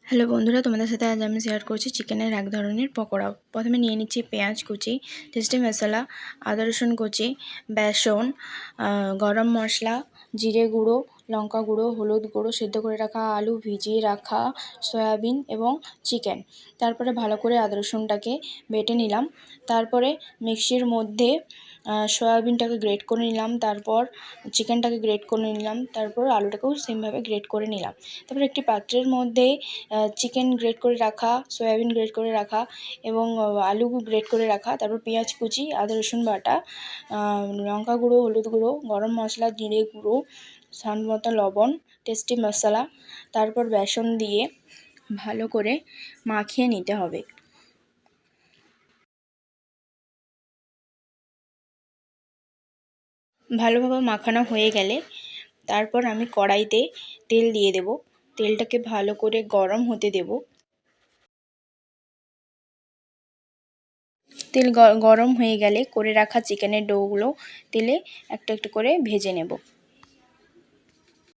Hello বন্ধুরা, তোমাদের সাথে আজ আমি শেয়ার করছি চিকেনের এক ধরনের পকোড়া। প্রথমে নিয়ে নিচ্ছি পেঁয়াজ কুচি, টেস্টি মশলা, আদা রসুন কুচি, বেসন, গরম মশলা, জিরে গুঁড়ো, লঙ্কা গুঁড়ো, হলুদ গুঁড়ো, সেদ্ধ করে রাখা আলু, ভিজিয়ে রাখা সয়াবিন এবং চিকেন। তারপরে ভালো করে আদা রসুনটাকে বেটে নিলাম। তারপরে মিক্সির মধ্যে সয়াবিনটাকে গ্রেট করে নিলাম, তারপর চিকেনটাকে গ্রেট করে নিলাম, তারপর আলুটাকেও সেমভাবে গ্রেট করে নিলাম। তারপর একটি পাত্রের মধ্যে চিকেন গ্রেট করে রাখা, সয়াবিন গ্রেট করে রাখা এবং আলু গ্রেট করে রাখা, তারপর পেঁয়াজ কুচি, আদা রসুন বাটা, লঙ্কা গুঁড়ো, হলুদ গুঁড়ো, গরম মশলা, জিরে গুঁড়ো, স্বাদ মতো লবণ, টেস্টি মশলা, তারপর বেসন দিয়ে ভালো করে মাখিয়ে নিতে হবে। ভালোভাবে মাখানো হয়ে গেলে তারপর আমি কড়াইতে তেল দিয়ে দেব। তেলটাকে ভালো করে গরম হতে দেব। তেল গরম হয়ে গেলে করে রাখা চিকেনের ডোগুলো তেলে একটু একটু করে ভেজে নেব।